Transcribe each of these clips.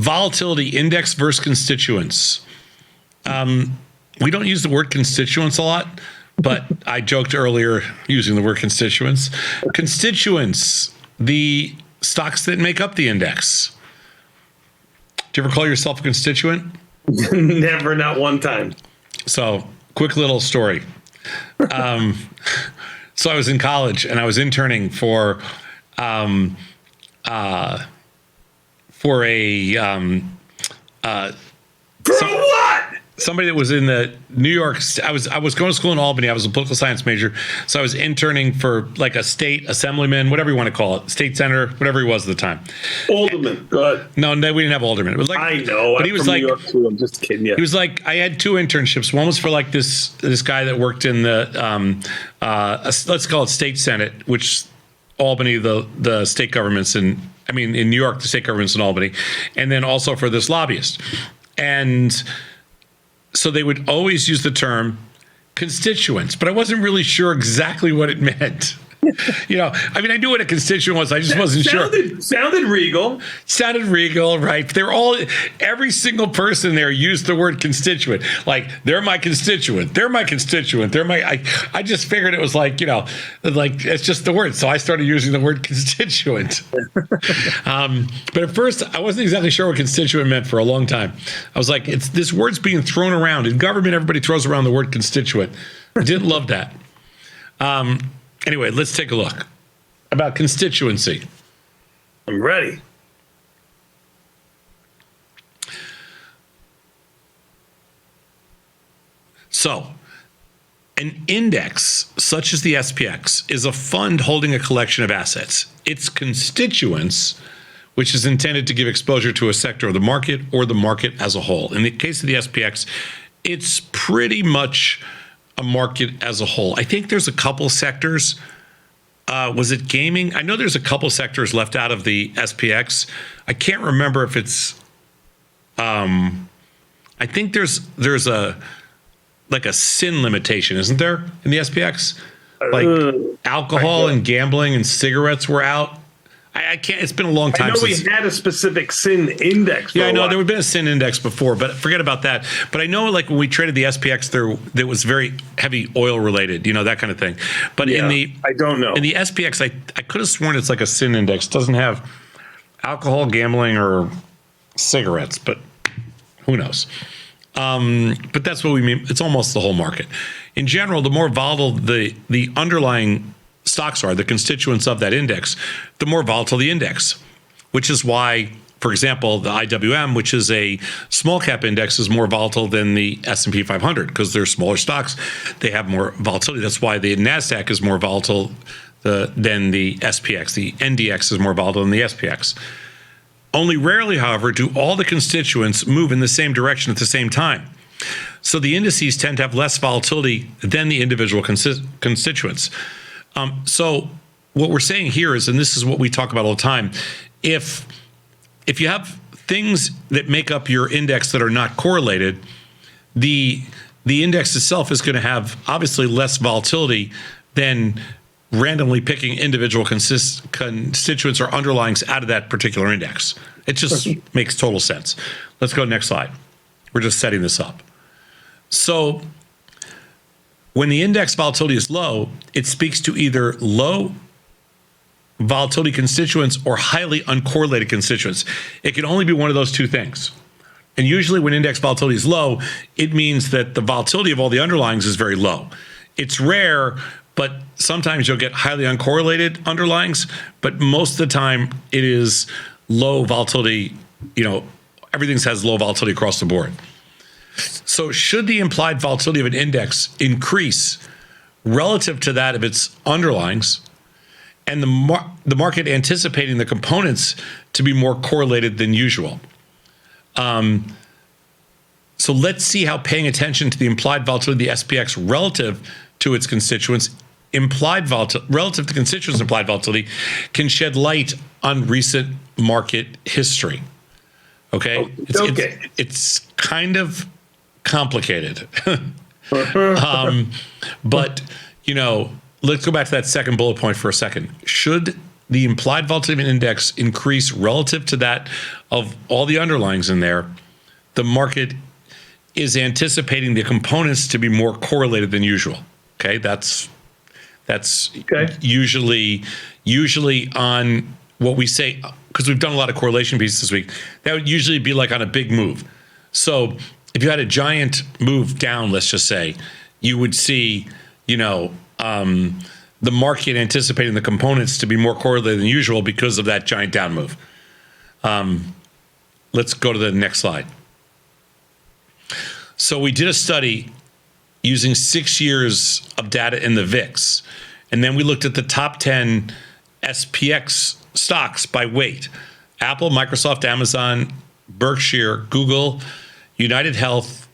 Volatility index versus constituents. We don't use the word constituents a lot, but I joked earlier using the word constituents. Constituents, the stocks that make up the index. Do you ever call yourself a constituent? Never, not one time. So, quick little story. So I was in college and I was interning for a what? Somebody that was in the New York. I was going to school in Albany. I was a political science major, so I was interning for like a state assemblyman, whatever you want to call it, state senator, whatever he was at the time. Alderman. Go ahead. No, we didn't have alderman. It was like, I know, but he was from like, New York too. I'm just kidding you. He was like, I had 2 internships. One was for like this guy that worked in the let's call it state senate, which Albany, the state governments, in New York, the state governments in Albany, and then also for this lobbyist. And so they would always use the term constituents, but I wasn't really sure exactly what it meant. I knew what a constituent was. I just wasn't sure. Sounded regal. Sounded regal, right? Every single person there used the word constituent. Like, they're my constituent. They're my constituent. I just figured it was like it's just the word. So I started using the word constituent. But at first, I wasn't exactly sure what constituent meant for a long time. I was like, this word's being thrown around. In government, everybody throws around the word constituent. I didn't love that. Anyway, let's take a look about constituency. I'm ready. So, an index, such as the SPX, is a fund holding a collection of assets. Its constituents, which is intended to give exposure to a sector of the market or the market as a whole. In the case of the SPX, it's pretty much a market as a whole. I think there's a couple sectors. Was it gaming? I know there's a couple sectors left out of the SPX. I can't remember if it's. I think there's a sin limitation, isn't there, in the SPX? Like alcohol and gambling and cigarettes were out. I can't. It's been a long time. I know we had a specific sin index. Yeah, I know there had been a sin index before, but forget about that. But I know, like when we traded the SPX, there was very heavy oil related, that kind of thing. But I don't know. In the SPX, I could have sworn it's like a sin index. It doesn't have alcohol, gambling, or cigarettes, but who knows? But that's what we mean. It's almost the whole market. In general, the more volatile the underlying stocks are, the constituents of that index, the more volatile the index, which is why, for example, the IWM, which is a small cap index, is more volatile than the S&P 500 because they're smaller stocks. They have more volatility. That's why the NASDAQ is more volatile than the SPX. The NDX is more volatile than the SPX. Only rarely, however, do all the constituents move in the same direction at the same time. So the indices tend to have less volatility than the individual constituents. So what we're saying here is, and this is what we talk about all the time, if you have things that make up your index that are not correlated, the index itself is going to have obviously less volatility than randomly picking individual constituents or underlyings out of that particular index. It just makes total sense. Let's go next slide. We're just setting this up. So when the index volatility is low, it speaks to either low volatility constituents or highly uncorrelated constituents. It can only be one of those two things. And usually when index volatility is low, it means that the volatility of all the underlyings is very low. It's rare, but sometimes you'll get highly uncorrelated underlyings, but most of the time it is low volatility, everything has low volatility across the board. So should the implied volatility of an index increase relative to that of its underlyings, and the market anticipating the components to be more correlated than usual? So let's see how paying attention to the implied volatility of the SPX relative to its constituents, relative to constituents' implied volatility, can shed light on recent market history. Okay? It's kind of complicated. But, let's go back to that second bullet point for a second. Should the implied volatility index increase relative to that of all the underlyings in there, the market is anticipating the components to be more correlated than usual. Okay, that's Okay. usually on what we say, because we've done a lot of correlation pieces this week. That would usually be like on a big move. So if you had a giant move down, let's just say, you would see, the market anticipating the components to be more correlated than usual because of that giant down move. Let's go to the next slide. So we did a study using 6 years of data in the VIX, and then we looked at the top 10 SPX stocks by weight: Apple, Microsoft, Amazon, Berkshire, Google, United Health,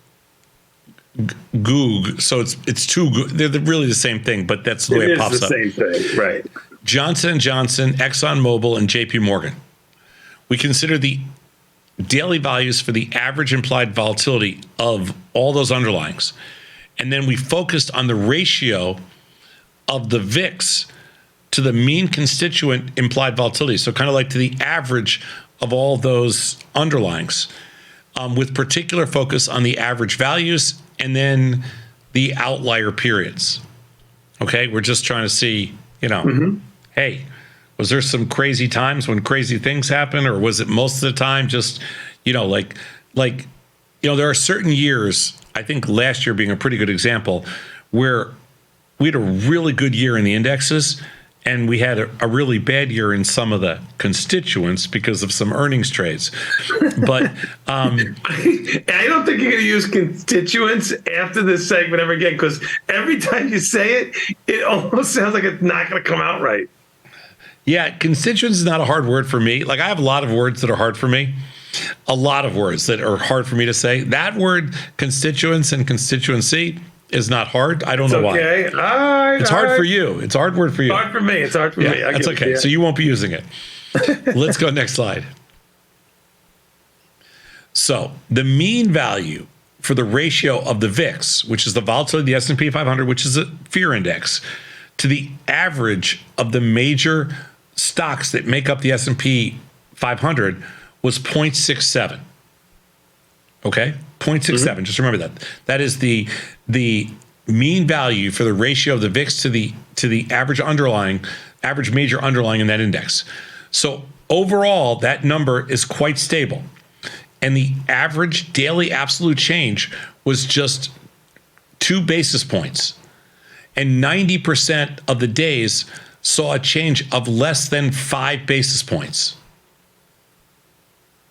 Goog. So it's two. They're really the same thing, but that's the way it pops up. It is the same thing, right? Johnson & Johnson, ExxonMobil, and JP Morgan. We consider the daily values for the average implied volatility of all those underlyings. And then we focused on the ratio of the VIX to the mean constituent implied volatility. So kind of like to the average of all those underlyings, with particular focus on the average values and then the outlier periods. Okay, we're just trying to see, hey, was there some crazy times when crazy things happen, or was it most of the time just, there are certain years, I think last year being a pretty good example, where we had a really good year in the indexes, and we had a really bad year in some of the constituents because of some earnings trades. But I don't think you're going to use constituents after this segment ever again, because every time you say it, it almost sounds like it's not going to come out right. Yeah, constituents is not a hard word for me. Like, I have a lot of words that are hard for me. A lot of words that are hard for me to say. That word, constituents and constituency, is not hard. I don't know why. Okay. All right. It's hard for you. It's a hard word for you. It's hard for me. It's hard for me. That's okay. So you won't be using it. Let's go next slide. So the mean value for the ratio of the VIX, which is the volatility of the S&P 500, which is a fear index, to the average of the major stocks that make up the S&P 500 was 0.67. Okay, 0.67. Mm-hmm. Just remember that. That is the mean value for the ratio of the VIX to the average major underlying in that index. So overall, that number is quite stable, and the average daily absolute change was just 2 basis points, and 90% of the days saw a change of less than 5 basis points.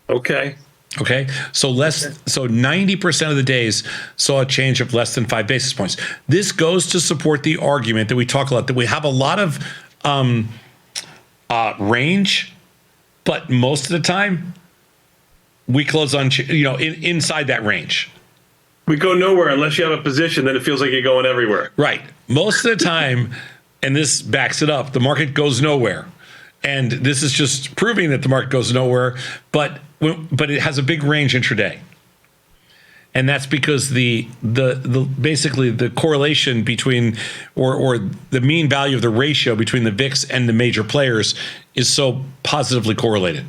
Okay. Okay, so 90% of the days saw a change of less than 5 basis points. This goes to support the argument that we talk a lot, that we have a lot of range, but most of the time we close on inside that range. We go nowhere unless you have a position, then it feels like you're going everywhere. Right. Most of the time, and this backs it up, the market goes nowhere. And this is just proving that the market goes nowhere, but it has a big range intraday. And that's because the basically the correlation between or the mean value of the ratio between the VIX and the major players is so positively correlated.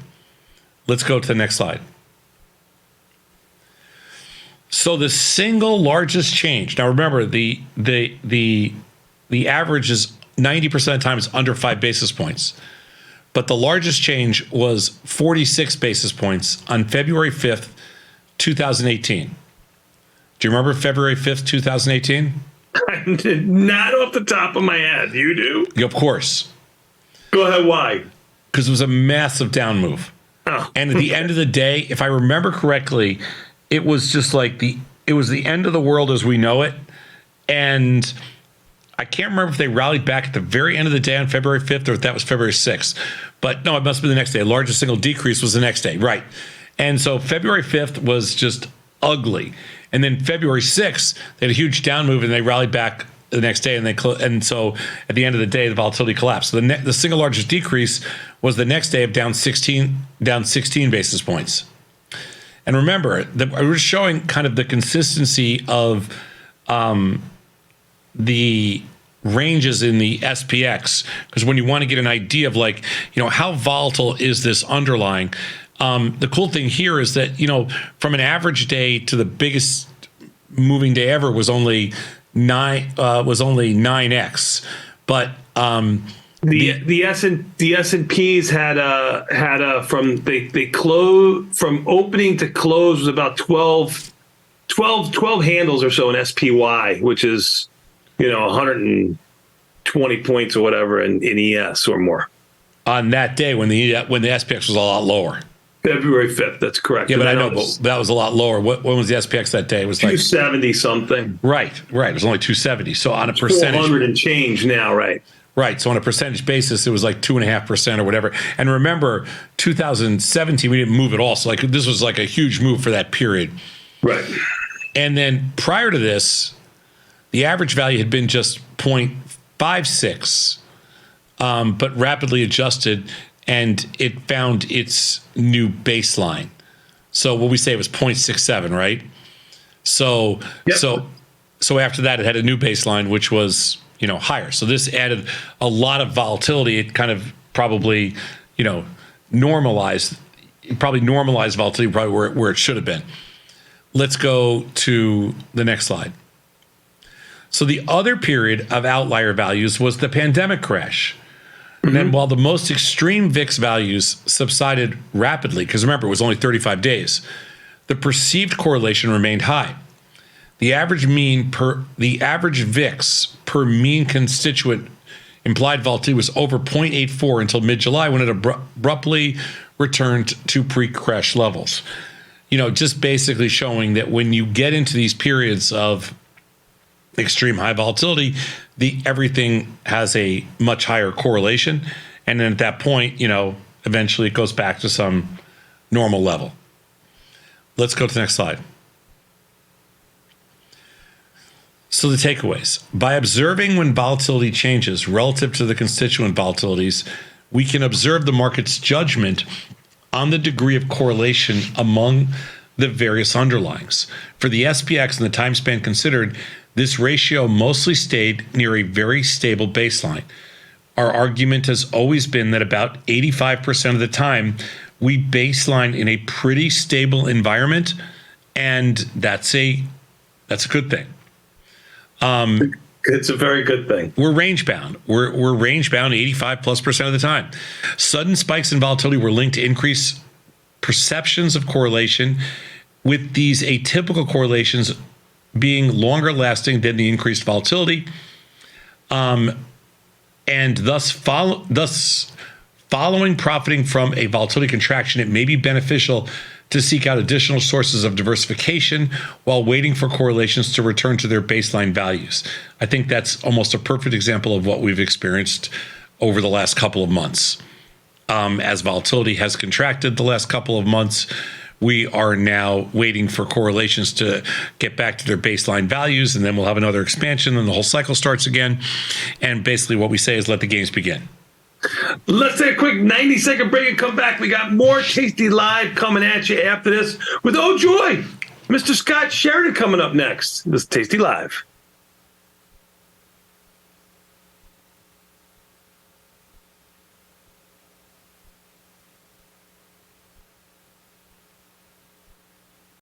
Let's go to the next slide. So the single largest change. Now remember, the average is 90% of the time is under 5 basis points. But the largest change was 46 basis points on February 5th, 2018. Do you remember February 5th, 2018? Not off the top of my head. You do? Of course. Go ahead. Why? Because it was a massive down move. Oh. And at the end of the day, if I remember correctly, it was just like it was the end of the world as we know it. And I can't remember if they rallied back at the very end of the day on February 5th or if that was February 6th. But no, it must have been the next day. The largest single decrease was the next day. Right. And so February 5th was just ugly. And then February 6th, they had a huge down move and they rallied back the next day. And so at the end of the day, the volatility collapsed. So the single largest decrease was the next day of down 16 basis points. And remember, we're showing kind of the consistency of the ranges in the SPX, because when you want to get an idea of like, how volatile is this underlying, the cool thing here is that, from an average day to the biggest moving day ever was only 9x, but the S&Ps had they closed from opening to close was about 12 handles or so in SPY, which is 120 points or whatever in ES or more on that day when the SPX was a lot lower. February 5th, that's correct. Yeah, but I know, but that was a lot lower. When was the SPX that day? It was 270 like, something. Right. It was only 270. So on a percentage, 400 and change now, right? Right. So on a percentage basis, it was like 2.5% or whatever. And remember, 2017, we didn't move at all. So like this was like a huge move for that period. Right. And then prior to this, the average value had been just 0.56, but rapidly adjusted, and it found its new baseline. So what we say was 0.67, right? So yep. so after that, it had a new baseline, which was higher. So this added a lot of volatility. It kind of probably normalized volatility probably where it should have been. Let's go to the next slide. So the other period of outlier values was the pandemic crash. And then while the most extreme VIX values subsided rapidly, because remember, it was only 35 days, the perceived correlation remained high. The average VIX per mean constituent implied volatility was over 0.84 until mid-July, when it abruptly returned to pre-crash levels. Just basically showing that when you get into these periods of extreme high volatility, everything has a much higher correlation. And then at that point, eventually it goes back to some normal level. Let's go to the next slide. So the takeaways: by observing when volatility changes relative to the constituent volatilities, we can observe the market's judgment on the degree of correlation among the various underlyings. For the SPX and the time span considered, this ratio mostly stayed near a very stable baseline. Our argument has always been that about 85% of the time, we baseline in a pretty stable environment, and that's a good thing. It's a very good thing. We're range bound. We're range bound 85+% of the time. Sudden spikes in volatility were linked to increased perceptions of correlation, with these atypical correlations being longer lasting than the increased volatility, and thus following profiting from a volatility contraction, it may be beneficial to seek out additional sources of diversification while waiting for correlations to return to their baseline values. I think that's almost a perfect example of what we've experienced over the last couple of months. As volatility has contracted the last couple of months, we are now waiting for correlations to get back to their baseline values, and then we'll have another expansion, and the whole cycle starts again. And basically what we say is let the games begin. Let's take a quick 90-second break and come back. We got more Tasty Live coming at you after this with, oh joy, Mr. Scott Sheridan coming up next. This is Tasty Live.